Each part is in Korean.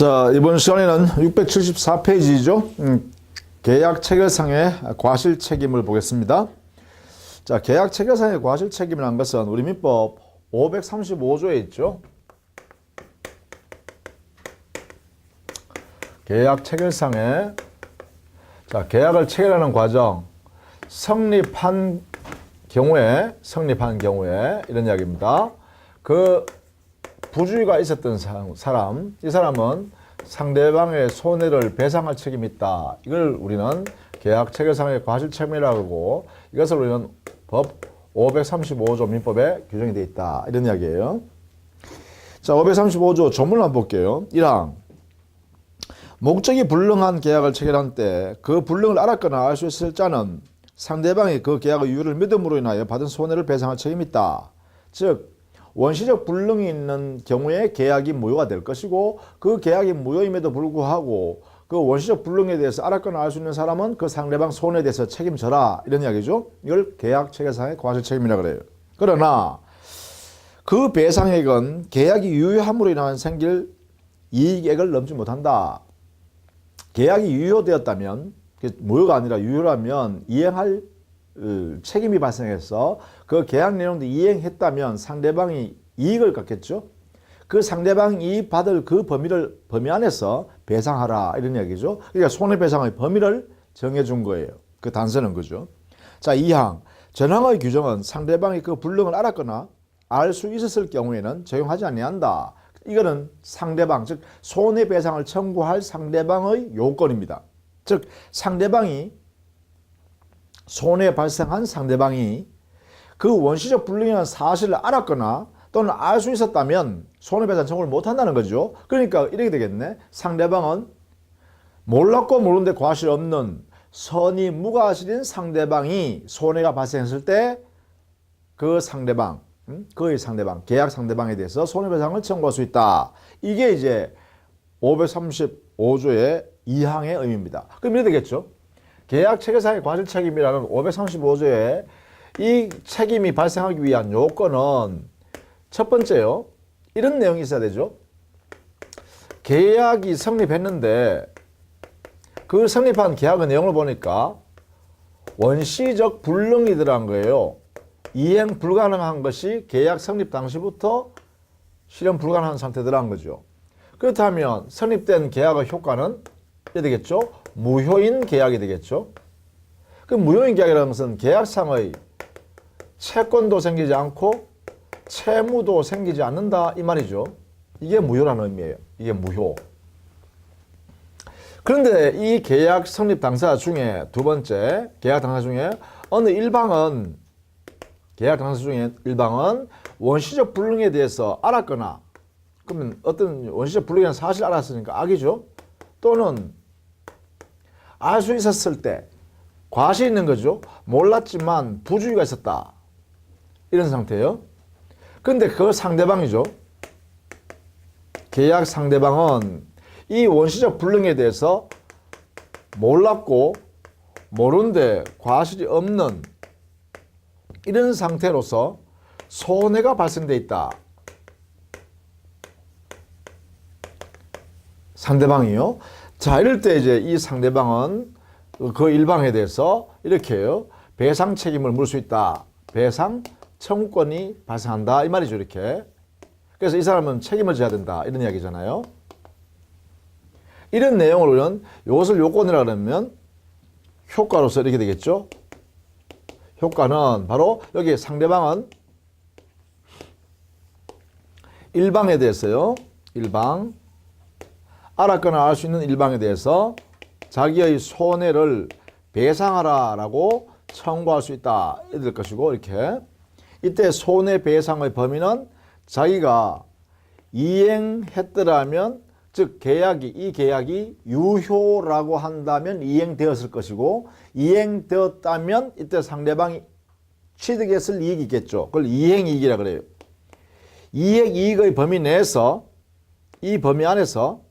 자, 이번 시간에는 674페이지죠. 계약 체결상의 과실 책임을 보겠습니다. 자, 계약 체결상의 과실 책임이라는 것은 우리 민법 535조에 있죠. 계약 체결상에, 자, 계약을 체결하는 과정, 성립한 경우에 이런 이야기입니다. 그 부주의가 있었던 사람, 이 사람은 상대방의 손해를 배상할 책임이 있다. 이걸 우리는 계약 체결상의 과실 책임이라고 하고, 이것을 우리는 법 535조 민법에 규정이 되어 있다. 이런 이야기예요. 자, 535조 조문을 한번 볼게요. 1항. 목적이 불능한 계약을 체결한 때 그 불능을 알았거나 알 수 있을 자는 상대방이 그 계약의 유효를 믿음으로 인하여 받은 손해를 배상할 책임이 있다. 즉, 원시적 불능이 있는 경우에 계약이 무효가 될 것이고, 그 계약이 무효임에도 불구하고 그 원시적 불능에 대해서 알았거나 알 수 있는 사람은 그 상대방 손해에 대해서 책임져라. 이런 이야기죠. 이걸 계약 체결상의 과실 책임이라고 그래요. 그러나 그 배상액은 계약이 유효함으로 인하여 생길 이익액을 넘지 못한다. 계약이 유효되었다면, 무효가 아니라 유효라면 이행할 책임이 발생해서 그 계약 내용도 이행했다면 상대방이 이익을 갖겠죠. 그 상대방이 받을 그 범위 안에서 배상하라. 이런 이야기죠. 그러니까 손해배상의 범위를 정해준 거예요. 그 단서는 그죠. 자, 2항. 전항의 규정은 상대방이 그 불능을 알았거나 알 수 있었을 경우에는 적용하지 아니한다. 이거는 상대방, 즉 손해배상을 청구할 상대방의 요건입니다. 즉 상대방이 손해 발생한 상대방이 그 원시적 불능이라는 사실을 알았거나 또는 알 수 있었다면 손해배상 청구를 못한다는 거죠. 그러니까 이렇게 되겠네. 상대방은 몰랐고 모르는데 과실 없는 선의 무과실인 상대방이 손해가 발생했을 때 그 상대방, 그의 상대방, 계약 상대방에 대해서 손해배상을 청구할 수 있다. 이게 이제 535조의 2항의 의미입니다. 그럼 이래 되겠죠. 계약 체결상의 과실 책임이라는 535조에 이 책임이 발생하기 위한 요건은 첫 번째요. 이런 내용이 있어야 되죠. 계약이 성립했는데 그 성립한 계약의 내용을 보니까 원시적 불능이 들어간 거예요. 이행 불가능한 것이 계약 성립 당시부터 실현 불가능한 상태에 들어간 거죠. 그렇다면 성립된 계약의 효과는 이렇게 되겠죠. 무효인 계약이 되겠죠. 그 무효인 계약이라는 것은 계약상의 채권도 생기지 않고 채무도 생기지 않는다 이 말이죠. 이게 무효라는 의미예요. 이게 무효. 그런데 이 계약 성립 당사 중에 두 번째 계약 당사 중에 어느 일방은 계약 당사 중에 일방은 원시적 불능에 대해서 알았거나, 그러면 어떤 원시적 불능이라는 사실을 알았으니까 악이죠. 또는 알 수 있었을 때 과실이 있는 거죠. 몰랐지만 부주의가 있었다. 이런 상태예요. 근데 그 상대방이죠. 계약 상대방은 이 원시적 불능에 대해서 몰랐고 모르는데 과실이 없는 이런 상태로서 손해가 발생돼 있다. 상대방이요. 자, 이럴 때 이제 이 상대방은 그 일방에 대해서 이렇게 해요. 배상 책임을 물 수 있다. 배상 청구권이 발생한다. 이 말이죠. 이렇게. 그래서 이 사람은 책임을 져야 된다. 이런 이야기잖아요. 이런 내용을 우리는 이것을 요건이라 그러면 효과로서 이렇게 되겠죠. 효과는 바로 여기 상대방은 일방에 대해서요. 일방. 알았거나 알 수 있는 일방에 대해서 자기의 손해를 배상하라라고 청구할 수 있다. 이렇게 될 것이고, 이렇게. 이때 손해배상의 범위는 자기가 이행했더라면, 즉 이 계약이 유효라고 한다면 이행되었을 것이고, 이행되었다면 이때 상대방이 취득했을 이익이 있겠죠. 그걸 이행이익이라 그래요. 이행이익의 범위 내에서, 이 범위 안에서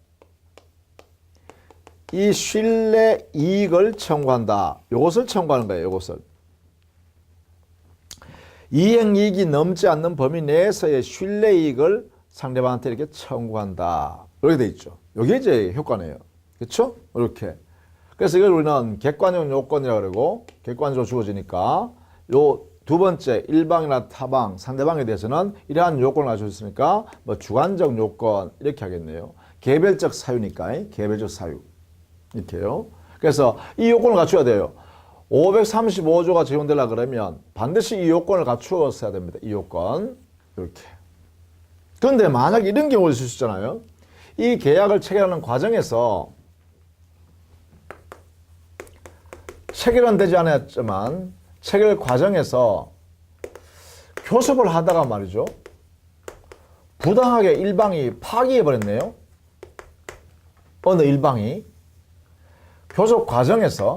이 신뢰 이익을 청구한다. 이것을 청구하는 거예요. 이것을. 이행이익이 넘지 않는 범위 내에서의 신뢰이익을 상대방한테 이렇게 청구한다. 이렇게 돼 있죠. 이게 이제 효과네요. 그렇죠? 이렇게. 그래서 이걸 우리는 객관적 요건이라고 그러고 객관적으로 주어지니까 요 두 번째 일방이나 타방, 상대방에 대해서는 이러한 요건을 가지고 있으니까 뭐 주관적 요건 이렇게 하겠네요. 개별적 사유니까 개별적 사유 이렇게요. 그래서 이 요건을 갖춰야 돼요. 535조가 적용되려 그러면 반드시 이 요건을 갖추었어야 됩니다. 이 요건 이렇게. 그런데 만약 이런 경우가 있을 수 있잖아요. 이 계약을 체결하는 과정에서 체결은 되지 않았지만 체결 과정에서 교섭을 하다가 말이죠. 부당하게 일방이 파기해버렸네요. 어느 일방이. 교섭 과정에서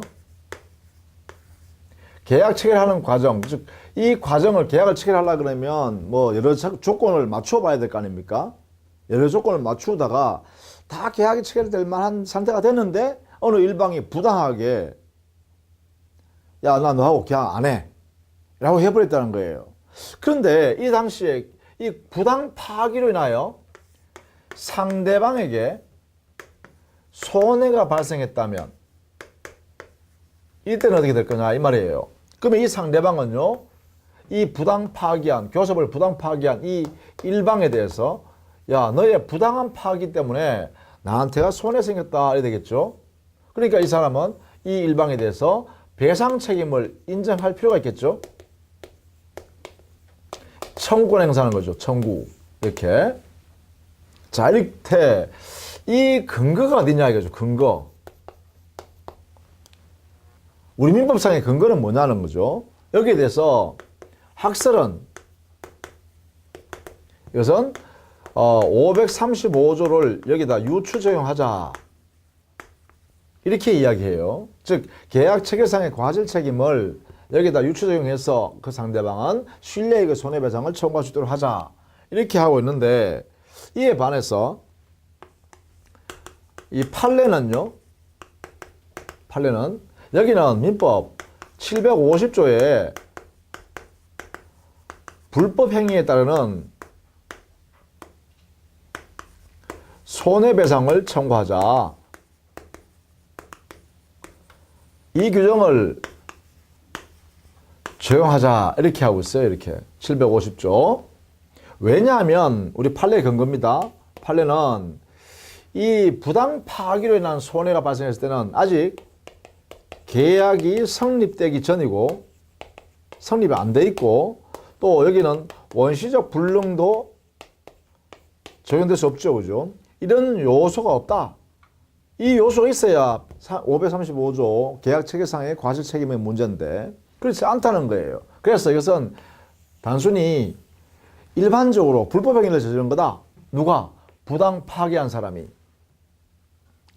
계약 체결하는 과정, 즉 이 과정을 계약을 체결하려고 그러면 뭐 여러 조건을 맞춰 봐야 될 거 아닙니까? 여러 조건을 맞추다가 다 계약이 체결될 만한 상태가 됐는데 어느 일방이 부당하게 야, 나 너하고 계약 안 해. 라고 해버렸다는 거예요. 그런데 이 당시에 이 부당 파기로 인하여 상대방에게 손해가 발생했다면 이때는 어떻게 될 거냐 이 말이에요. 그러면 이 상대방은요, 이 부당 파기한, 교섭을 부당 파기한 이 일방에 대해서 야, 너의 부당한 파기 때문에 나한테가 손해 생겼다 이래 되겠죠. 그러니까 이 사람은 이 일방에 대해서 배상 책임을 인정할 필요가 있겠죠. 청구권 행사하는 거죠. 청구. 이렇게. 자, 이렇게 이 근거가 어디냐 이거죠. 근거. 우리 민법상의 근거는 뭐냐는 거죠. 여기에 대해서 학설은 이것은 535조를 여기다 유추 적용하자. 이렇게 이야기해요. 즉 계약 체결상의 과실 책임을 여기다 유추 적용해서 그 상대방은 신뢰이익의 손해배상을 청구할 수 있도록 하자. 이렇게 하고 있는데 이에 반해서 이 판례는요. 판례는 여기는 민법 750조에 불법 행위에 따르는 손해배상을 청구하자. 이 규정을 적용하자 이렇게 하고 있어요. 이렇게 750조. 왜냐하면 우리 판례의 근거입니다. 판례는 이 부당 파기로 인한 손해가 발생했을 때는 아직 계약이 성립되기 전이고 성립이 안 돼 있고 또 여기는 원시적 불능도 적용될 수 없죠. 그죠? 이런 요소가 없다. 이 요소가 있어야 535조 계약 체결상의 과실 책임의 문제인데 그렇지 않다는 거예요. 그래서 이것은 단순히 일반적으로 불법 행위를 저지른 거다. 누가? 부당 파기한 사람이.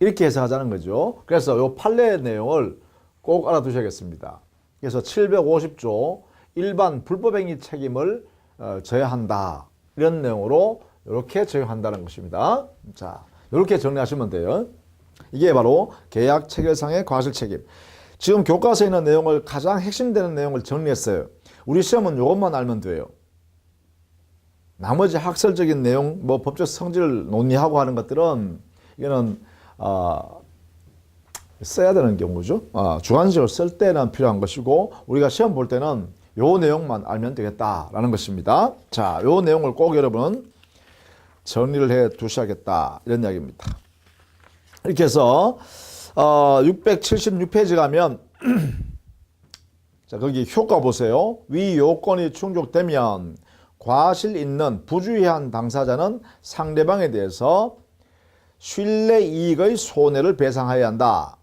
이렇게 해석하자는 거죠. 그래서 이 판례 내용을 꼭 알아두셔야겠습니다. 그래서 750조 일반 불법 행위 책임을 제한한다. 이런 내용으로 이렇게 적용한다는 것입니다. 자, 이렇게 정리하시면 돼요. 이게 바로 계약 체결상의 과실 책임. 지금 교과서에 있는 내용을 가장 핵심되는 내용을 정리했어요. 우리 시험은 이것만 알면 돼요. 나머지 학설적인 내용, 뭐 법적 성질을 논의하고 하는 것들은 이거는 써야 되는 경우죠. 주관식으로 쓸 때는 필요한 것이고 우리가 시험 볼 때는 요 내용만 알면 되겠다라는 것입니다. 자, 요 내용을 꼭 여러분 정리를 해 두셔야겠다 이런 이야기입니다. 이렇게 해서 676페이지 가면 자, 거기 효과 보세요. 위 요건이 충족되면 과실 있는 부주의한 당사자는 상대방에 대해서 신뢰 이익의 손해를 배상해야 한다.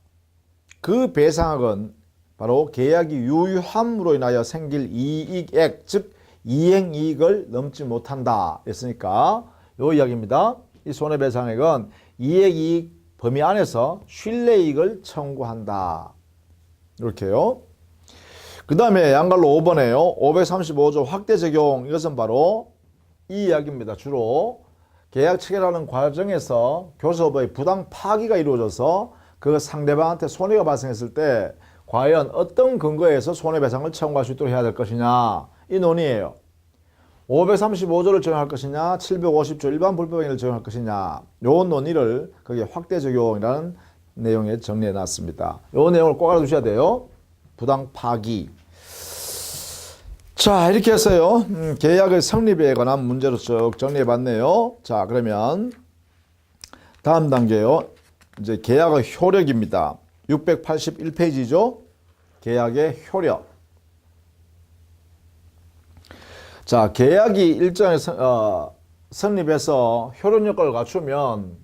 그 배상액은 바로 계약이 유효함으로 인하여 생길 이익액, 즉 이행이익을 넘지 못한다 했으니까 요 이야기입니다. 이 손해배상액은 이행이익 범위 안에서 신뢰이익을 청구한다. 이렇게요. 그 다음에 양갈로 5번에요. 535조 확대 적용. 이것은 바로 이 이야기입니다. 주로 계약 체결하는 과정에서 교섭의 부당 파기가 이루어져서 그 상대방한테 손해가 발생했을 때 과연 어떤 근거에서 손해배상을 청구할 수 있도록 해야 될 것이냐. 이 논의예요. 535조를 적용할 것이냐 750조 일반 불법행위를 적용할 것이냐 요 논의를 거기에 확대 적용이라는 내용에 정리해 놨습니다. 요 내용을 꼭 알아두셔야 돼요. 부당 파기. 자, 이렇게 해서요. 계약의 성립에 관한 문제로 쭉 정리해 봤네요. 자, 그러면 다음 단계요. 이제 계약의 효력입니다. 681페이지죠. 계약의 효력. 자, 계약이 일정에 성립해서 효력 요건을 갖추면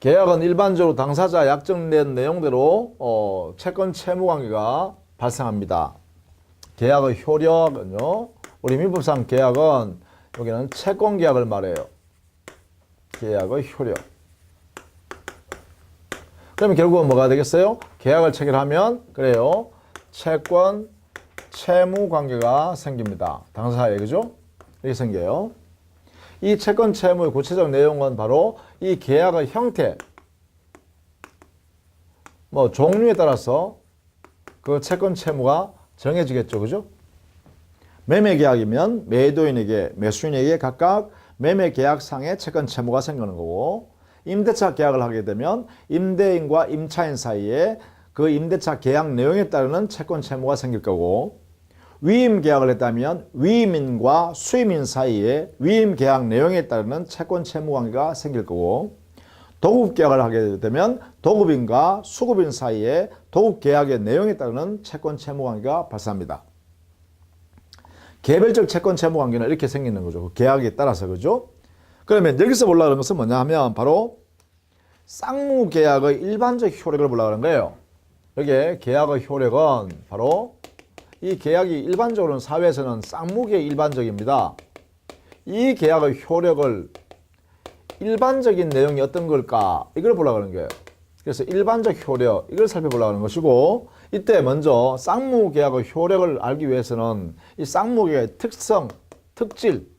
계약은 일반적으로 당사자 약정된 내용대로 채권 채무 관계가 발생합니다. 계약의 효력은요. 우리 민법상 계약은 여기는 채권 계약을 말해요. 계약의 효력. 그러면 결국은 뭐가 되겠어요? 계약을 체결하면 그래요. 채권 채무 관계가 생깁니다. 당사자에 그죠? 이렇게 생겨요. 이 채권 채무의 구체적 내용은 바로 이 계약의 형태, 뭐 종류에 따라서 그 채권 채무가 정해지겠죠. 그죠? 매매 계약이면 매도인에게 매수인에게 각각 매매 계약상의 채권 채무가 생기는 거고, 임대차 계약을 하게 되면 임대인과 임차인 사이에 그 임대차 계약 내용에 따르는 채권 채무가 생길 거고, 위임 계약을 했다면 위임인과 수임인 사이에 위임 계약 내용에 따르는 채권 채무 관계가 생길 거고, 도급 계약을 하게 되면 도급인과 수급인 사이에 도급 계약의 내용에 따르는 채권 채무 관계가 발생합니다. 개별적 채권 채무 관계는 이렇게 생기는 거죠. 그 계약에 따라서. 그죠? 그러면 여기서 보려는 것은 뭐냐 하면 바로 쌍무 계약의 일반적 효력을 보려고 하는 거예요. 여기에 계약의 효력은 바로 이 계약이 일반적으로는 사회에서는 쌍무계의 일반적입니다. 이 계약의 효력을 일반적인 내용이 어떤 걸까? 이걸 보려고 하는 거예요. 그래서 일반적 효력, 이걸 살펴보려고 하는 것이고, 이때 먼저 쌍무 계약의 효력을 알기 위해서는 이 쌍무 계약의 특성, 특질,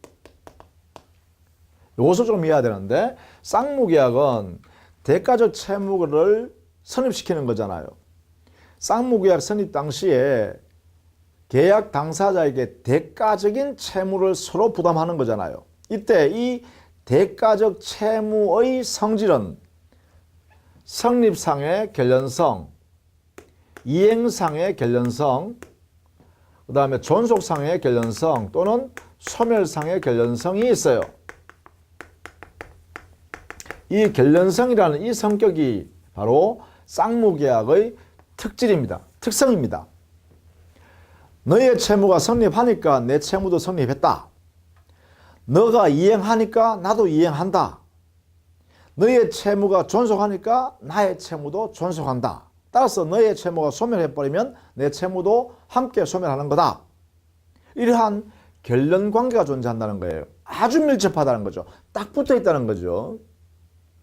요것을 좀 이해해야 되는데, 쌍무 계약은 대가적 채무를 선입시키는 거잖아요. 쌍무 계약 선입 당시에 계약 당사자에게 대가적인 채무를 서로 부담하는 거잖아요. 이때 이 대가적 채무의 성질은 성립상의 결련성, 이행상의 결련성, 그 다음에 존속상의 결련성 또는 소멸상의 결련성이 있어요. 이 결련성이라는 이 성격이 바로 쌍무계약의 특질입니다. 특성입니다. 너의 채무가 성립하니까 내 채무도 성립했다. 너가 이행하니까 나도 이행한다. 너의 채무가 존속하니까 나의 채무도 존속한다. 따라서 너의 채무가 소멸해버리면 내 채무도 함께 소멸하는 거다. 이러한 결련관계가 존재한다는 거예요. 아주 밀접하다는 거죠. 딱 붙어있다는 거죠.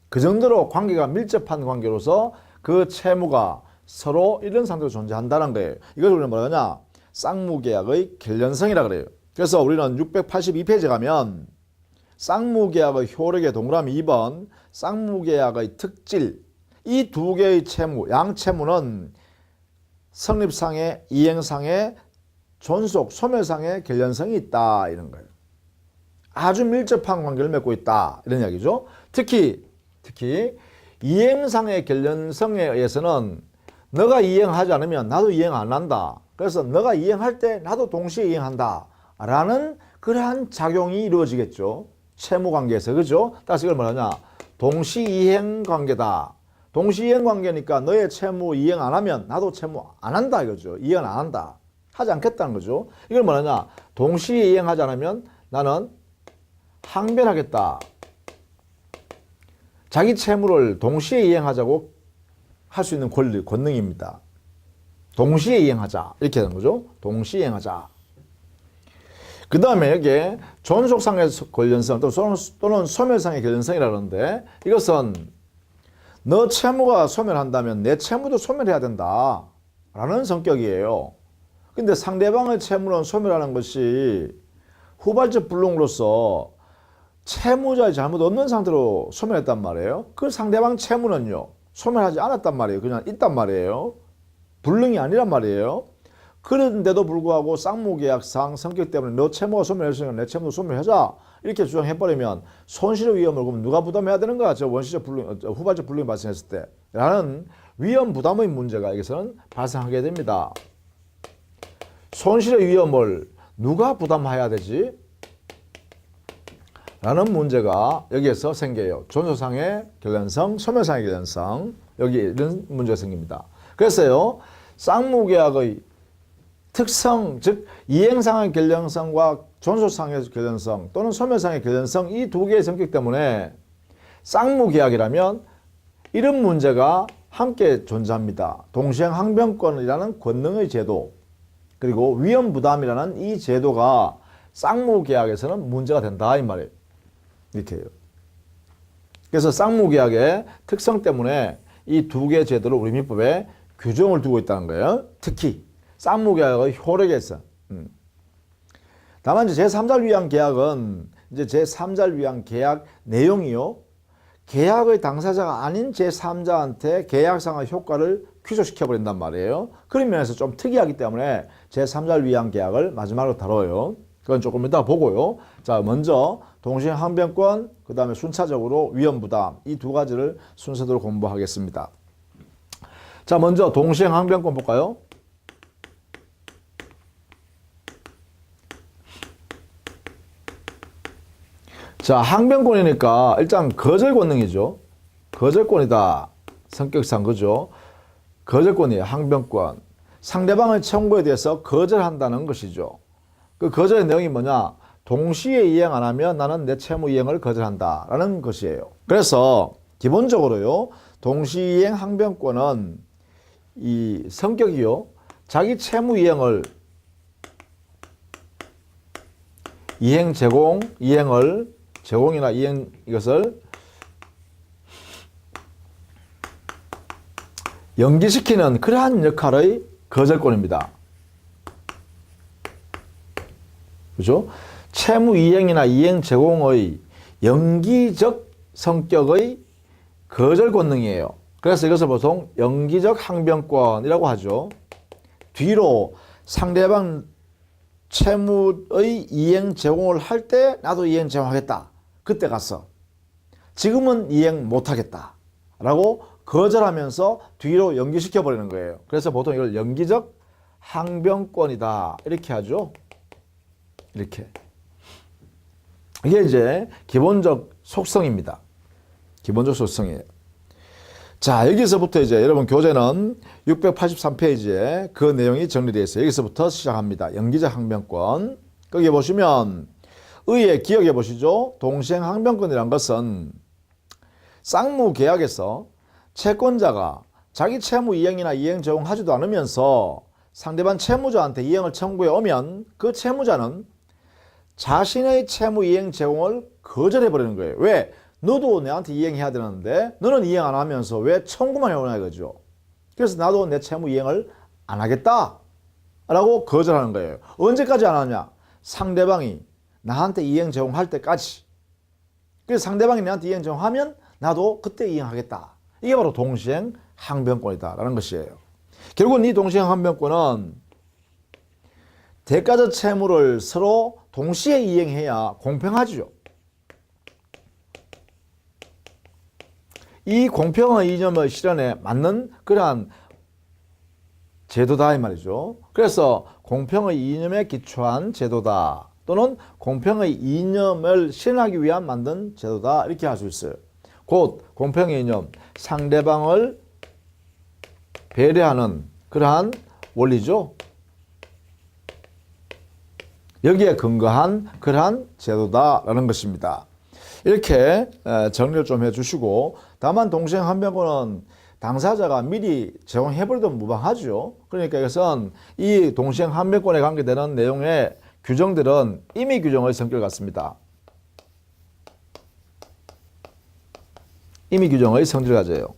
그 정도로 관계가 밀접한 관계로서 그 채무가 서로 이런 상태로 존재한다는 거예요. 이걸 우리는 뭐라 하냐? 쌍무계약의 결련성이라 그래요. 그래서 우리는 682페이지에 가면 쌍무계약의 효력의 동그라미 2번 쌍무계약의 특질, 이 두 개의 채무, 양채무는 성립상의, 이행상의, 존속, 소멸상의 결련성이 있다 이런 거예요. 아주 밀접한 관계를 맺고 있다 이런 이야기죠. 특히 이행상의 결련성에 의해서는 너가 이행하지 않으면 나도 이행 안 한다. 그래서 너가 이행할 때 나도 동시에 이행한다 라는 그러한 작용이 이루어지겠죠. 채무관계에서. 그죠? 따라서 이걸 뭐하냐? 동시이행 관계다. 동시이행 관계니까 너의 채무 이행 안 하면 나도 채무 안 한다 이거죠. 이행 안 한다. 하지 않겠다는 거죠. 이걸 뭐하냐? 동시에 이행하지 않으면 나는 항변하겠다. 자기 채무를 동시에 이행하자고 할 수 있는 권능입니다. 동시에 이행하자 이렇게 되는 거죠. 동시에 이행하자. 그 다음에 여기에 존속상의 권련성 또는 소멸상의 권련성이라는데, 이것은 너 채무가 소멸한다면 내 채무도 소멸해야 된다 라는 성격이에요. 근데 상대방의 채무는 소멸하는 것이 후발적 불능으로서 채무자의 잘못 없는 상태로 소멸했단 말이에요. 그 상대방 채무는요 소멸하지 않았단 말이에요. 그냥 있단 말이에요. 불능이 아니란 말이에요. 그런데도 불구하고 쌍무계약상 성격 때문에 너 채무가 소멸했으니까 내 채무도 소멸하자 이렇게 주장해버리면 손실의 위험을 그럼 누가 부담해야 되는 거야? 저 원시적 불능, 후발적 불능이 발생했을 때 라는 위험 부담의 문제가 여기서는 발생하게 됩니다. 손실의 위험을 누가 부담해야 되지? 라는 문제가 여기에서 생겨요. 존소상의 결련성, 소멸상의 결련성 여기 이런 문제가 생깁니다. 그래서요 쌍무계약의 특성, 즉 이행상의 결련성과 존소상의 결련성 또는 소멸상의 결련성 이 두 개의 성격 때문에 쌍무계약이라면 이런 문제가 함께 존재합니다. 동시행 항변권이라는 권능의 제도 그리고 위험부담이라는 이 제도가 쌍무계약에서는 문제가 된다 이 말이에요. 이렇게 해요. 그래서 쌍무계약의 특성 때문에 이 두 개의 제도를 우리 민법에 규정을 두고 있다는 거예요. 특히 쌍무계약의 효력에서. 다만 이제 제3자를 위한 계약은 이제 제3자를 위한 계약 내용이요. 계약의 당사자가 아닌 제3자한테 계약상의 효과를 귀속시켜버린단 말이에요. 그런 면에서 좀 특이하기 때문에 제3자를 위한 계약을 마지막으로 다뤄요. 그건 조금 이따 보고요. 자, 먼저 동시행 항변권, 그 다음에 순차적으로 위험부담 이 두 가지를 순서대로 공부하겠습니다. 자, 먼저 동시행 항변권 볼까요? 자, 항변권이니까 일단 거절 권능이죠. 거절권이다. 성격상 그죠? 거절권이에요. 항변권. 상대방의 청구에 대해서 거절한다는 것이죠. 그 거절의 내용이 뭐냐? 동시에 이행 안 하면 나는 내 채무 이행을 거절한다 라는 것이에요. 그래서 기본적으로요. 동시이행 항변권은 이 성격이요. 자기 채무 이행을 이행 제공, 이행을 제공이나 이행 이것을 연기시키는 그러한 역할의 거절권입니다. 그죠? 채무 이행이나 이행 제공의 연기적 성격의 거절 권능이에요. 그래서 이것을 보통 연기적 항변권이라고 하죠. 뒤로 상대방 채무의 이행 제공을 할 때 나도 이행 제공하겠다. 그때 가서 지금은 이행 못하겠다 라고 거절하면서 뒤로 연기시켜 버리는 거예요. 그래서 보통 이걸 연기적 항변권이다 이렇게 하죠. 이렇게. 이게 이제 기본적 속성입니다. 기본적 속성이에요. 자, 여기서부터 이제 여러분 교재는 683페이지에 그 내용이 정리되어 있어요. 여기서부터 시작합니다. 연기적 항변권. 거기 보시면 의에 기억해 보시죠. 동시행 항변권이란 것은 쌍무계약에서 채권자가 자기 채무 이행이나 이행 제공하지도 않으면서 상대방 채무자한테 이행을 청구해 오면 그 채무자는 자신의 채무 이행 제공을 거절해 버리는 거예요. 왜? 너도 내한테 이행해야 되는데 너는 이행 안 하면서 왜 청구만 해오냐 이거죠. 그래서 나도 내 채무 이행을 안 하겠다 라고 거절하는 거예요. 언제까지 안 하냐? 상대방이 나한테 이행 제공할 때까지. 그래서 상대방이 나한테 이행 제공하면 나도 그때 이행하겠다. 이게 바로 동시행 항변권이다 라는 것이에요. 결국은 이 동시행 항변권은 대가적 채무를 서로 동시에 이행해야 공평하죠. 이 공평한 이념의 실현에 맞는 그러한 제도다 이 말이죠. 그래서 공평의 이념에 기초한 제도다 또는 공평의 이념을 실현하기 위한 만든 제도다 이렇게 할 수 있어요. 곧 공평의 이념, 상대방을 배려하는 그러한 원리죠. 여기에 근거한 그러한 제도다라는 것입니다. 이렇게 정리를 좀 해주시고 다만 동시행 항변권은 당사자가 미리 제공해버려도 무방하죠. 그러니까 이것은 이 동시행 항변권에 관계되는 내용의 규정들은 임의 규정의 성격을 갖습니다. 임의 규정의 성질을 가져요.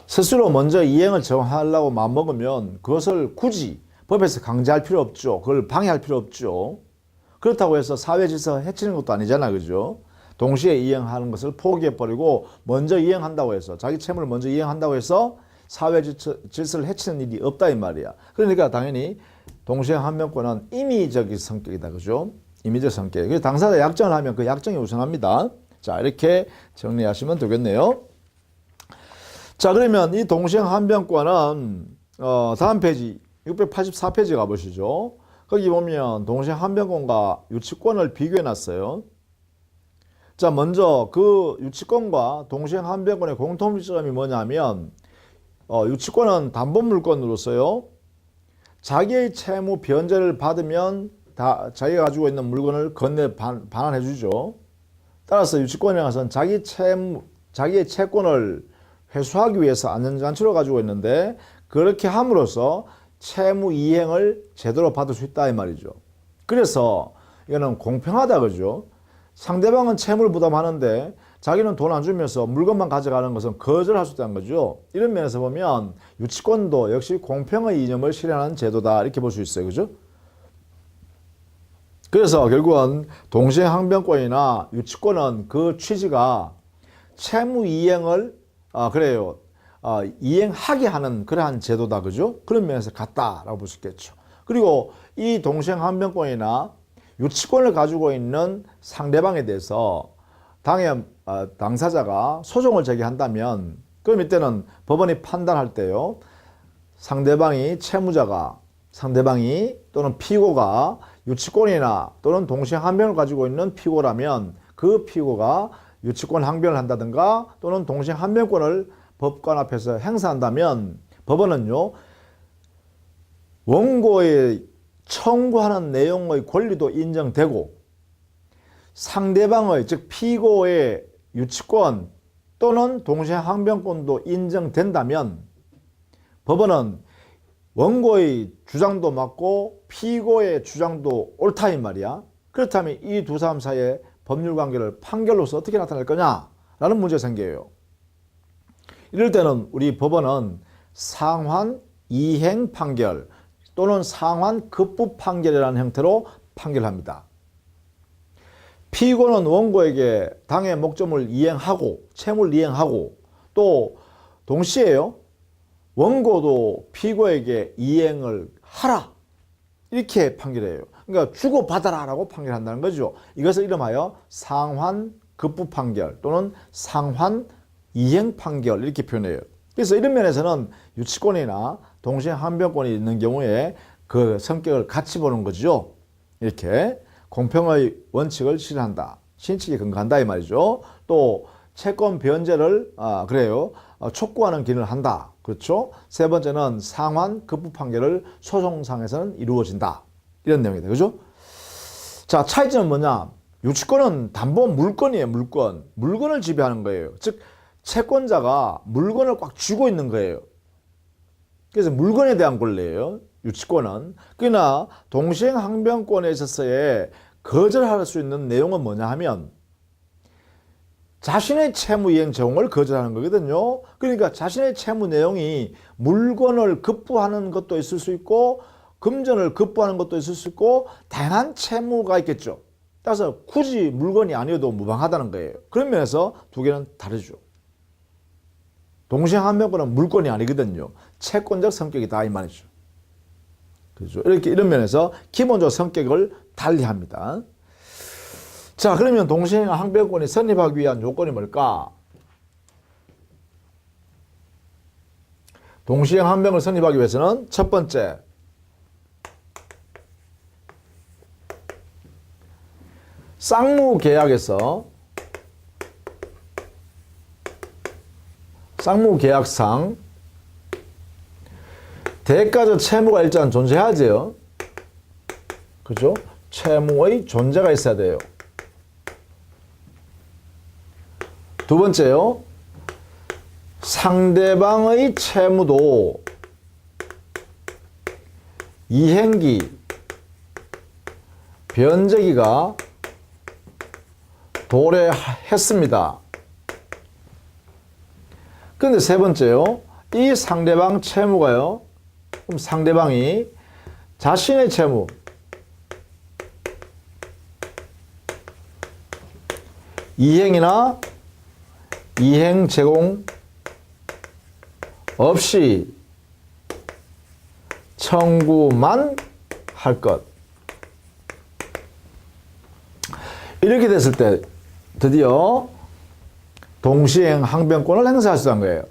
스스로 먼저 이행을 제공하려고 마음먹으면 그것을 굳이 법에서 강제할 필요 없죠. 그걸 방해할 필요 없죠. 그렇다고 해서 사회 질서 해치는 것도 아니잖아. 그죠? 동시에 이행하는 것을 포기해버리고 먼저 이행한다고 해서 자기 채무를 먼저 이행한다고 해서 사회 질서를 해치는 일이 없다 이 말이야. 그러니까 당연히 동시행 한명권은 임의적인 성격이다. 그죠? 임의적 성격. 그래서 당사자 약정을 하면 그 약정이 우선합니다. 자, 이렇게 정리하시면 되겠네요. 자, 그러면 이 동시행 한변권은 다음 페이지 684페이지 가보시죠. 거기 보면 동시행 한변권과 유치권을 비교해 놨어요. 자, 먼저 그 유치권과 동시행 한변권의 공통점이 뭐냐면 유치권은 담보물권으로서요. 자기의 채무 변제를 받으면 다 자기가 가지고 있는 물건을 건네 반환해 주죠. 따라서 유치권에 가서는 자기의 채권을 회수하기 위해서 안전장치를 가지고 있는데 그렇게 함으로써 채무 이행을 제대로 받을 수 있다 이 말이죠. 그래서 이거는 공평하다 그죠. 상대방은 채무를 부담하는데 자기는 돈 안 주면서 물건만 가져가는 것은 거절할 수 있다는 거죠. 이런 면에서 보면 유치권도 역시 공평의 이념을 실현하는 제도다 이렇게 볼 수 있어요. 그죠? 그래서 결국은 동시행 항변권이나 유치권은 그 취지가 채무 이행을 이행하게 하는 그러한 제도다. 그죠? 그런 면에서 같다라고 볼 수 있겠죠. 그리고 이 동시행 항변권이나 유치권을 가지고 있는 상대방에 대해서 당사자가 소송을 제기한다면 그럼 이때는 법원이 판단할 때요. 상대방이 또는 피고가 유치권이나 또는 동시행 항변을 가지고 있는 피고라면 그 피고가 유치권 항변을 한다든가 또는 동시행 항변권을 법관 앞에서 행사한다면 법원은요. 원고의 청구하는 내용의 권리도 인정되고 상대방의 즉 피고의 유치권 또는 동시행 항변권도 인정된다면 법원은 원고의 주장도 맞고 피고의 주장도 옳다 이 말이야. 그렇다면 이 두 사람 사이의 법률 관계를 판결로서 어떻게 나타낼 거냐라는 문제가 생겨요. 이럴 때는 우리 법원은 상환 이행 판결 또는 상환 급부 판결이라는 형태로 판결합니다. 피고는 원고에게 당해 목적을 이행하고 채무를 이행하고 또 동시에요. 원고도 피고에게 이행을 하라 이렇게 판결해요. 그러니까 주고받아라 라고 판결한다는 거죠. 이것을 이름하여 상환 급부 판결 또는 상환 이행 판결 이렇게 표현해요. 그래서 이런 면에서는 유치권이나 동시행 항변권이 있는 경우에 그 성격을 같이 보는 거죠. 이렇게 공평의 원칙을 실현한다. 신칙에 근거한다 이 말이죠. 또 채권 변제를 촉구하는 기능을 한다. 그렇죠? 세 번째는 상환 급부 판결을 소송상에서는 이루어진다. 이런 내용이다. 그죠? 자, 차이점은 뭐냐? 유치권은 담보 물건이에요. 물건을 지배하는 거예요. 즉 채권자가 물건을 꽉 쥐고 있는 거예요. 그래서 물건에 대한 권리예요. 유치권은. 그러나 동시행 항변권에 있어서의 거절할 수 있는 내용은 뭐냐 하면 자신의 채무 이행 제공을 거절하는 거거든요. 그러니까 자신의 채무 내용이 물건을 급부하는 것도 있을 수 있고 금전을 급부하는 것도 있을 수 있고 다양한 채무가 있겠죠. 따라서 굳이 물건이 아니어도 무방하다는 거예요. 그런 면에서 두 개는 다르죠. 동시행 항변권은 물건이 아니거든요. 채권적 성격이다 이 말이죠. 그렇죠. 이런 면에서 기본적으로 성격을 달리합니다. 자, 그러면 동시행 항변권이 성립하기 위한 요건이 뭘까? 동시행 항변을 성립하기 위해서는 첫 번째, 쌍무계약상 대가적 채무가 일단 존재하죠. 그죠? 채무의 존재가 있어야 돼요. 두 번째요. 상대방의 채무도 이행기, 변제기가 도래했습니다. 그런데 세 번째요. 이 상대방 채무가요. 그럼 상대방이 자신의 채무, 이행이나 이행 제공 없이 청구만 할 것. 이렇게 됐을 때 드디어 동시행 항변권을 행사할 수 있는 거예요.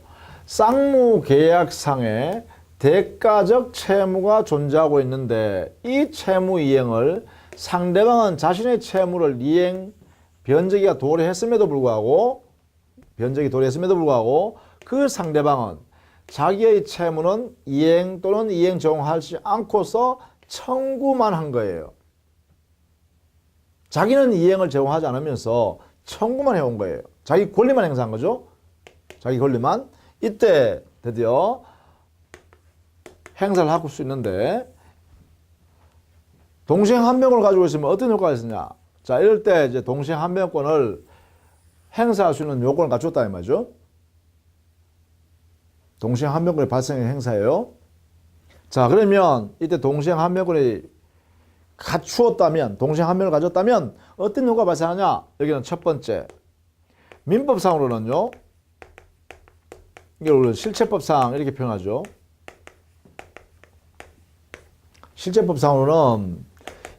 쌍무계약상에 대가적 채무가 존재하고 있는데 이 채무 이행을 상대방은 자신의 채무를 이행, 변제기가 도래했음에도 불구하고 그 상대방은 자기의 채무는 이행 또는 이행 적용하지 않고서 청구만 한 거예요. 자기는 이행을 제공하지 않으면서 청구만 해온 거예요. 자기 권리만 행사한 거죠. 자기 권리만. 이때 드디어 행사를 할 수 있는데 동시행 한변권을 가지고 있으면 어떤 효과가 있느냐. 자, 이럴 때 이제 동시행 한변권을 행사할 수 있는 요건을 갖췄다 이 말이죠. 동시행 한변권이 발생한 행사예요. 자, 그러면 이때 동시행 한변권이 갖추었다면, 동시행 한변을 가졌다면 어떤 효과가 발생하냐? 여기는 첫 번째, 민법상으로는요, 이걸 실체법상 이렇게 표현하죠. 실체법상으로는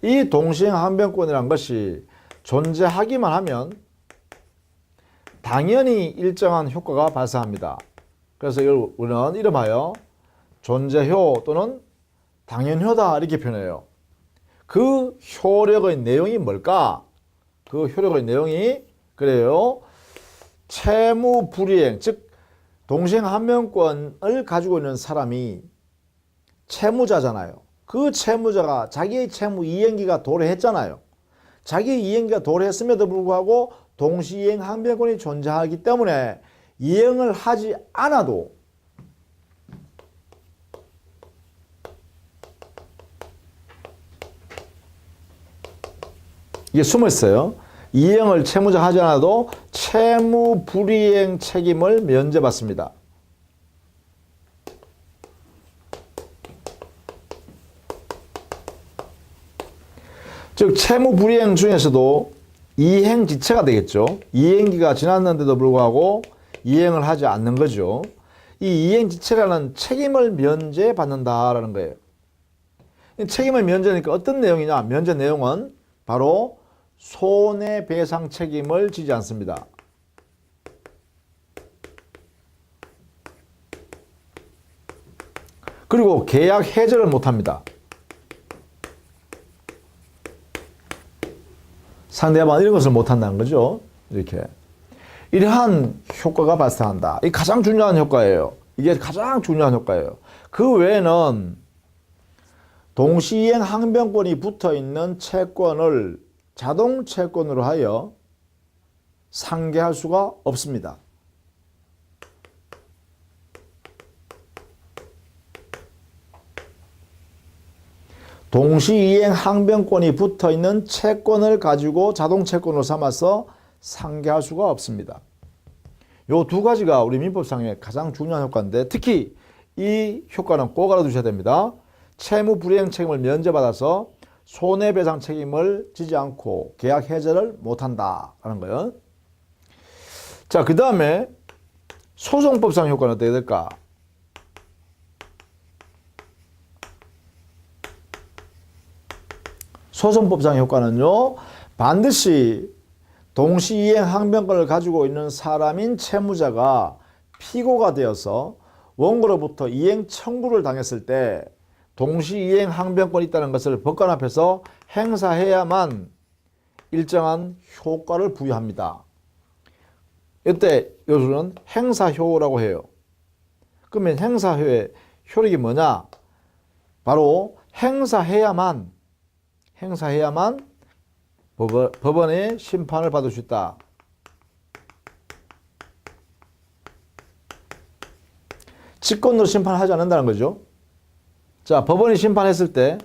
이 동시행 항변권이란 것이 존재하기만 하면 당연히 일정한 효과가 발생합니다. 그래서 이걸 우리는 이름하여 존재효 또는 당연효다 이렇게 표현해요. 그 효력의 내용이 뭘까? 그 효력의 내용이 그래요. 채무 불이행, 즉 동시행 항변권을 가지고 있는 사람이 채무자잖아요. 그 채무자가 자기의 채무 이행기가 도래했잖아요. 자기 이행기가 도래했음에도 불구하고 동시이행 항변권이 존재하기 때문에 이행을 하지 않아도 이게 숨어 있어요. 이행을 채무자가 하지 않아도 채무 불이행 책임을 면제받습니다. 즉 채무 불이행 중에서도 이행 지체가 되겠죠. 이행기가 지났는데도 불구하고 이행을 하지 않는 거죠. 이 이행 지체라는 책임을 면제받는다라는 거예요. 책임을 면제하니까 어떤 내용이냐? 면제 내용은 바로 손해배상 책임을 지지 않습니다. 그리고 계약 해제를 못합니다. 상대방 이런 것을 못한다는 거죠. 이렇게. 이러한 효과가 발생한다. 이게 가장 중요한 효과예요. 이게 가장 중요한 효과예요. 그 외에는 동시이행 항변권이 붙어있는 채권을 자동 채권으로 하여 상계할 수가 없습니다. 동시이행 항변권이 붙어있는 채권을 가지고 자동 채권으로 삼아서 상계할 수가 없습니다. 요 두 가지가 우리 민법상의 가장 중요한 효과인데 특히 이 효과는 꼭 알아두셔야 됩니다. 채무 불이행 책임을 면제받아서 손해배상 책임을 지지 않고 계약 해제를 못한다라는 거예요. 자, 그 다음에 소송법상 효과는 어떻게 될까? 소송법상 효과는요, 반드시 동시이행 항변권을 가지고 있는 사람인 채무자가 피고가 되어서 원고로부터 이행 청구를 당했을 때 동시이행 항변권이 있다는 것을 법관 앞에서 행사해야만 일정한 효과를 부여합니다. 이때 요소는 행사효라고 해요. 그러면 행사효의 효력이 뭐냐? 바로 행사해야만 법원의 심판을 받을 수 있다. 직권으로 심판하지 않는다는 거죠. 자, 법원이 심판했을 때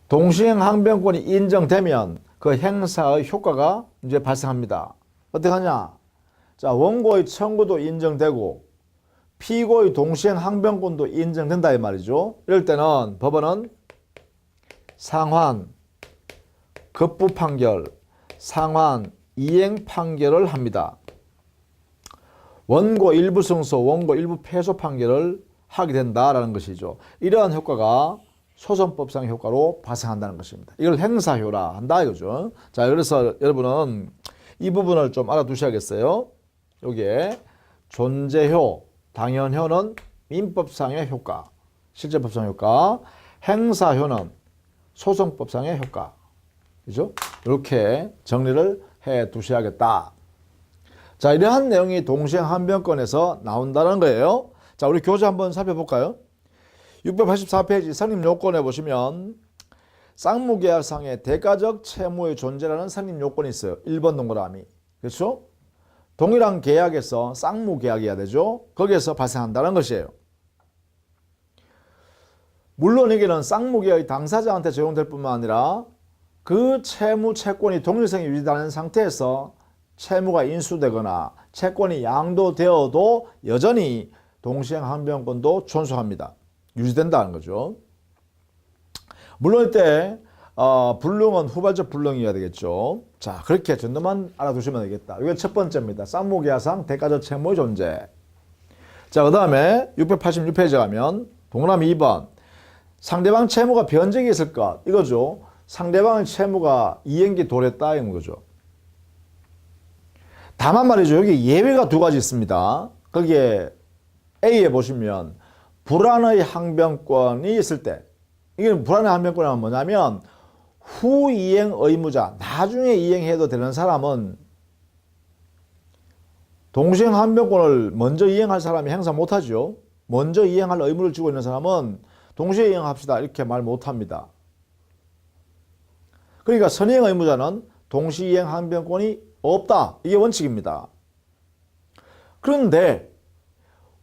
동시행 항변권이 인정되면 그 행사의 효과가 이제 발생합니다. 어떻게 하냐? 자, 원고의 청구도 인정되고 피고의 동시행 항변권도 인정된다 이 말이죠. 이럴 때는 법원은 상환, 급부 판결, 상환, 이행 판결을 합니다. 원고 일부 승소, 원고 일부 패소 판결을 하게 된다라는 것이죠. 이러한 효과가 소송법상 효과로 발생한다는 것입니다. 이걸 행사효라 한다 이거죠. 자, 그래서 여러분은 이 부분을 좀 알아두셔야겠어요. 여기에 존재효, 당연효는 민법상의 효과, 실제법상 효과, 행사효는 소송법상의 효과. 그죠? 이렇게 정리를 해 두셔야겠다. 자, 이러한 내용이 동시행한변권에서 나온다는 거예요. 자, 우리 교재 한번 살펴볼까요? 684페이지 성립요건에 보시면 쌍무계약상의 대가적 채무의 존재라는 성립요건이 있어요. 1번 동그라미. 그렇죠? 동일한 계약에서 쌍무계약이어야 되죠. 거기에서 발생한다는 것이에요. 물론 여기는 쌍무계약이 당사자한테 적용될 뿐만 아니라 그 채무 채권이 동일성이 유지되는 상태에서 채무가 인수되거나 채권이 양도되어도 여전히 동시행한변권도 존속합니다. 유지된다는 거죠. 물론 이때 불능은 후발적 불능이어야 되겠죠. 자, 그렇게 정도만 알아두시면 되겠다. 이게 첫 번째입니다. 쌍무계약상 대가적 채무의 존재. 자, 그 다음에 686페이지 가면 동그라미 2번 상대방 채무가 변적이 있을 것 이거죠. 상대방의 채무가 이행기 도래했다 이런 거죠. 다만 말이죠. 여기 예외가 두 가지 있습니다. 거기에 A에 보시면 불안의 항변권이 있을 때, 이게 불안의 항변권은 뭐냐면 후이행 의무자, 나중에 이행해도 되는 사람은 동시행 항변권을 먼저 이행할 사람이 행사 못하죠. 먼저 이행할 의무를 지고 있는 사람은 동시에 이행합시다 이렇게 말 못합니다. 그러니까 선이행 의무자는 동시 이행 항변권이 없다. 이게 원칙입니다. 그런데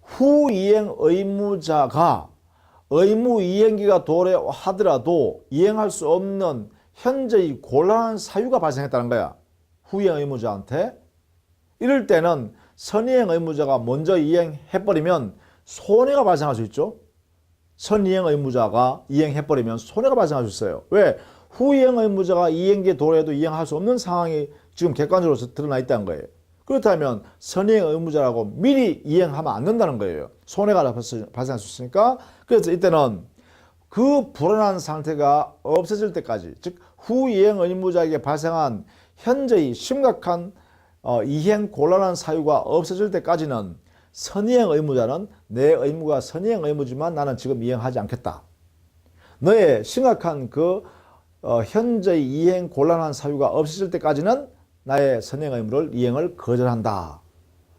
후이행 의무자가 의무 이행기가 도래하더라도 이행할 수 없는 현재의 곤란한 사유가 발생했다는 거야. 후이행 의무자한테. 이럴 때는 선이행 의무자가 먼저 이행해버리면 손해가 발생할 수 있죠. 선이행 의무자가 이행해버리면 손해가 발생할 수 있어요. 왜? 후이행 의무자가 이행기에 도래해도 이행할 수 없는 상황이 지금 객관적으로 드러나 있다는 거예요. 그렇다면 선이행 의무자라고 미리 이행하면 안 된다는 거예요. 손해가 발생할 수 있으니까. 그래서 이때는 그 불안한 상태가 없어질 때까지, 즉 후이행 의무자에게 발생한 현재의 심각한 이행 곤란한 사유가 없어질 때까지는 선이행 의무자는 내 의무가 선이행 의무지만 나는 지금 이행하지 않겠다. 너의 심각한 그 현재의 이행 곤란한 사유가 없어질 때까지는 나의 선행 의무를 이행을 거절한다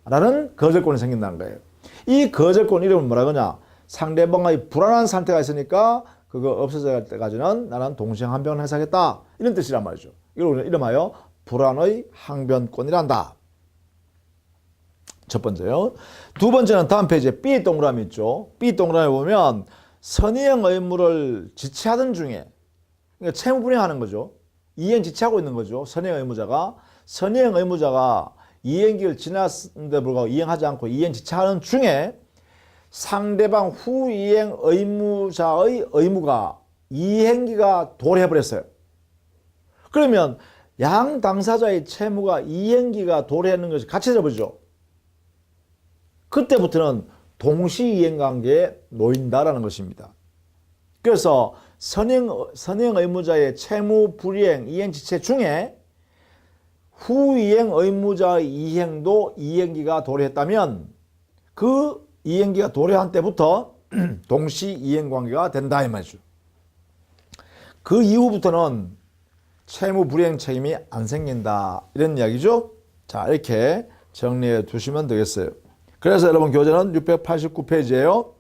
라는 거절권이 생긴다는 거예요. 이 거절권 이름은 뭐라 그러냐, 상대방의 불안한 상태가 있으니까 그거 없어질 때까지는 나는 동시행한변을 행사하겠다 이런 뜻이란 말이죠. 이걸 이름하여 불안의 항변권이란다. 첫 번째요. 두 번째는 다음 페이지에 B 동그라미 있죠. B 동그라미 보면 선이행 의무를 지체하던 중에, 그러니까 채무 불이행하는 거죠. 이행 지체하고 있는 거죠. 선이행 의무자가. 선이행 의무자가 이행기를 지났는데 불구하고 이행하지 않고 이행 지체하는 중에 상대방 후이행 의무자의 의무가 이행기가 도래해버렸어요. 그러면 양 당사자의 채무가 이행기가 도래하는 것이 같이 잡아보죠. 그때부터는 동시 이행관계에 놓인다라는 것입니다. 그래서 선행 의무자의 채무 불이행, 이행 지체 중에 후이행 의무자의 이행도 이행기가 도래했다면 그 이행기가 도래한 때부터 동시 이행관계가 된다 이 말이죠. 그 이후부터는 채무 불이행 책임이 안 생긴다 이런 이야기죠. 자, 이렇게 정리해 두시면 되겠어요. 그래서 여러분 교재는 689페이지예요.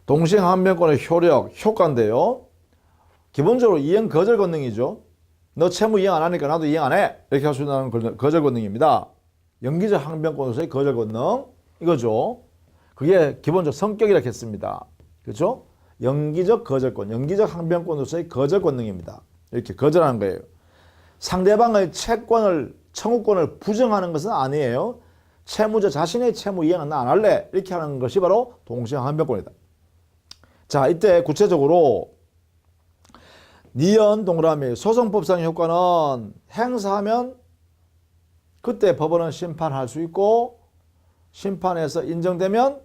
동시행한변권의 효력, 효과인데요. 기본적으로 이행 거절 권능이죠. 너 채무 이행 안 하니까 나도 이행 안 해. 이렇게 할 수 있는 거절 권능입니다. 연기적 항변권으로서의 거절 권능 이거죠. 그게 기본적 성격이라고 했습니다. 그렇죠? 연기적 거절권, 연기적 항변권으로서의 거절 권능입니다. 이렇게 거절하는 거예요. 상대방의 채권을, 청구권을 부정하는 것은 아니에요. 채무자 자신의 채무 이행은 나 안 할래. 이렇게 하는 것이 바로 동시행한변권이다. 자, 이때 구체적으로 니은 동그라미 소송법상 효과는 행사하면 그때 법원은 심판할 수 있고 심판에서 인정되면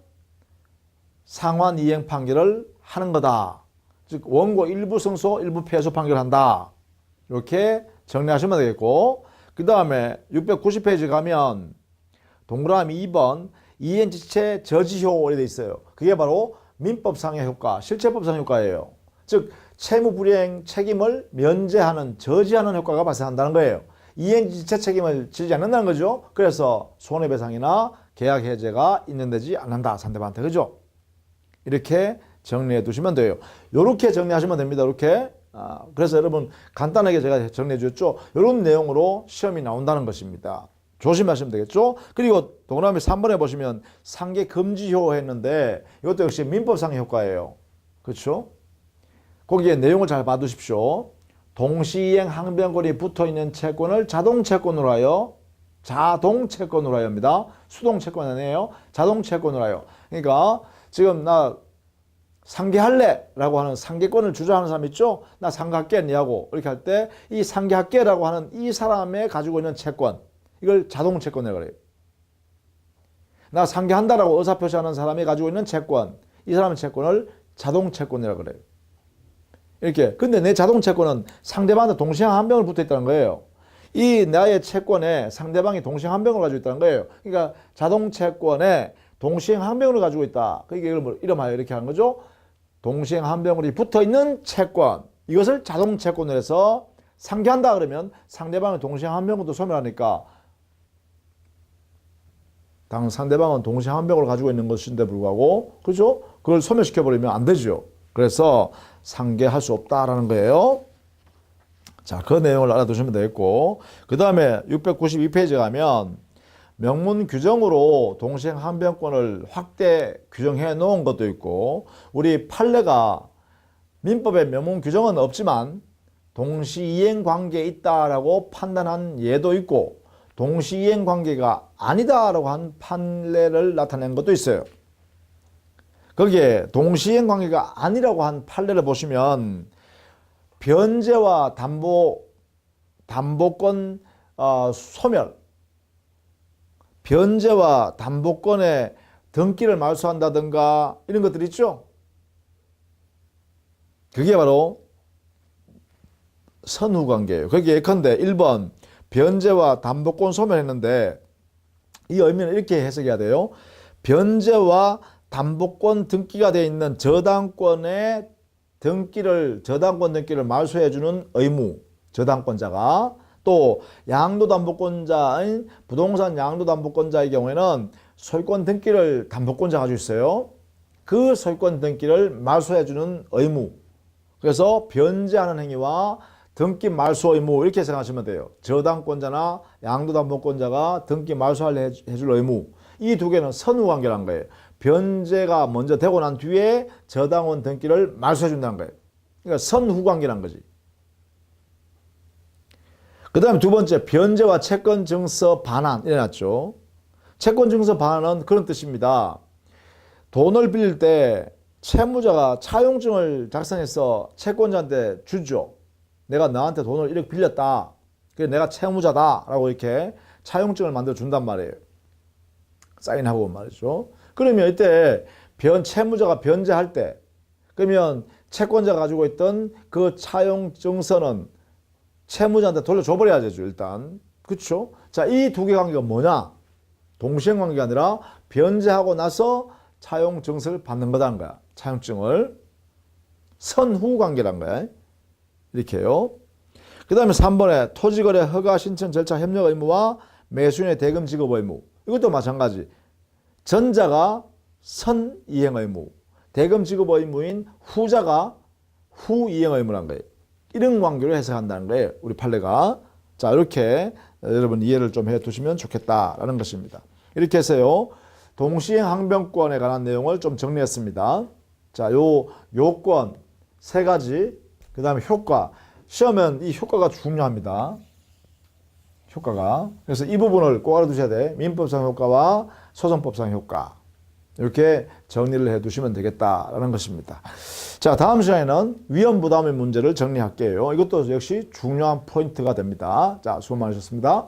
상환 이행 판결을 하는 거다. 즉 원고 일부 승소 일부 패소 판결한다. 이렇게 정리하시면 되겠고 그 다음에 690페이지 가면 동그라미 2번 이행지체 저지효 이렇게 돼 있어요. 그게 바로 민법상의 효과, 실체법상 효과예요. 즉 채무불이행 책임을 면제하는, 저지하는 효과가 발생한다는 거예요. 이행지체 책임을 지지 않는다는 거죠. 그래서 손해배상이나 계약 해제가 인정되지 않는다. 상대방한테. 그죠? 이렇게 정리해 두시면 돼요. 이렇게 정리하시면 됩니다. 이렇게. 그래서 여러분 간단하게 제가 정리해 주셨죠. 이런 내용으로 시험이 나온다는 것입니다. 조심하시면 되겠죠. 그리고 동그라미 3번에 보시면 상계 금지효 했는데 이것도 역시 민법상의 효과예요. 그렇죠? 거기에 내용을 잘 봐두십시오. 동시이행 항변권이 붙어있는 채권을 자동채권으로 하여 자동채권으로 하여입니다. 수동채권 아니에요. 자동채권으로 하여. 그러니까 지금 나 상계할래 라고 하는 상계권을 주장하는 사람 있죠. 나 상계할게 니하고 이렇게 할 때 이 상계할게 라고 하는 이 사람의 가지고 있는 채권, 이걸 자동채권이라고 그래요. 나 상계한다라고 의사표시하는 사람이 가지고 있는 채권, 이 사람의 채권을 자동채권이라고 그래요. 이렇게. 근데 내 자동채권은 상대방한테 동시에 한 병을 붙어 있다는 거예요. 이 나의 채권에 상대방이 동시에 한 병을 가지고 있다는 거예요. 그러니까 자동채권에 동시행 항변을 가지고 있다. 그러니까 이걸 이름하여 이렇게 하는 거죠. 동시행 항변이 붙어 있는 채권. 이것을 자동채권으로 해서 상계한다 그러면 상대방은 동시행 항변도 소멸하니까 당 상대방은 동시행 항변을 가지고 있는 것인데 불구하고 그렇죠? 그걸 소멸시켜 버리면 안 되죠. 그래서 상계할 수 없다라는 거예요. 자, 그 내용을 알아두시면 되겠고 그 다음에 692페이지 가면 명문 규정으로 동시행 항변권을 확대 규정해 놓은 것도 있고 우리 판례가 민법에 명문 규정은 없지만 동시이행 관계에 있다라고 판단한 예도 있고 동시이행 관계가 아니다라고 한 판례를 나타낸 것도 있어요. 거기에 동시이행 관계가 아니라고 한 판례를 보시면 변제와 담보권 소멸, 변제와 담보권의 등기를 말소한다든가 이런 것들 있죠. 그게 바로 선후관계예요. 거기에 예컨대 1번 변제와 담보권 소멸했는데 이 의미는 이렇게 해석해야 돼요. 변제와 담보권 등기가 되어 있는 저당권의 저당권 등기를 말소해주는 의무, 저당권자가 또 양도담보권자인 부동산 양도담보권자의 경우에는 소유권 등기를 담보권자가 가지고 있어요. 그 소유권 등기를 말소해주는 의무. 그래서 변제하는 행위와 등기 말소 의무 이렇게 생각하시면 돼요. 저당권자나 양도담보권자가 등기 말소를 해줄 의무. 이 두 개는 선후관계라는 거예요. 변제가 먼저 되고 난 뒤에 저당권 등기를 말소해 준다는 거예요. 그러니까 선후관계라는 거지. 그 다음에 두 번째 변제와 채권증서 반환 일어났죠. 채권증서 반환은 그런 뜻입니다. 돈을 빌릴 때 채무자가 차용증을 작성해서 채권자한테 주죠. 내가 너한테 돈을 이렇게 빌렸다. 그래서 내가 채무자다 라고 이렇게 차용증을 만들어 준단 말이에요. 사인하고 말이죠. 그러면 이때 채무자가 변제할 때 그러면 채권자가 가지고 있던 그 차용증서는 채무자한테 돌려줘 버려야 되죠. 일단. 그렇죠? 자, 이 두 개 관계가 뭐냐? 동시행 관계가 아니라 변제하고 나서 차용증서를 받는 거다는 거야. 차용증을. 선후 관계란 거야. 이렇게요. 그 다음에 3번에 토지거래 허가 신청 절차 협력 의무와 매수인의 대금 지급 의무. 이것도 마찬가지. 전자가 선이행 의무, 대금 지급 의무인 후자가 후이행 의무란 거예요. 이런 관계로 해석한다는 거예요. 우리 판례가. 자, 이렇게 여러분 이해를 좀 해 두시면 좋겠다라는 것입니다. 이렇게 해서요. 동시행 항변권에 관한 내용을 좀 정리했습니다. 자, 요 요건 세 가지, 그 다음에 효과. 시험은 이 효과가 중요합니다. 효과가. 그래서 이 부분을 꼭 알아두셔야 돼. 민법상 효과와 소송법상 효과. 이렇게 정리를 해 두시면 되겠다라는 것입니다. 자, 다음 시간에는 위험부담의 문제를 정리할게요. 이것도 역시 중요한 포인트가 됩니다. 자, 수고 많으셨습니다.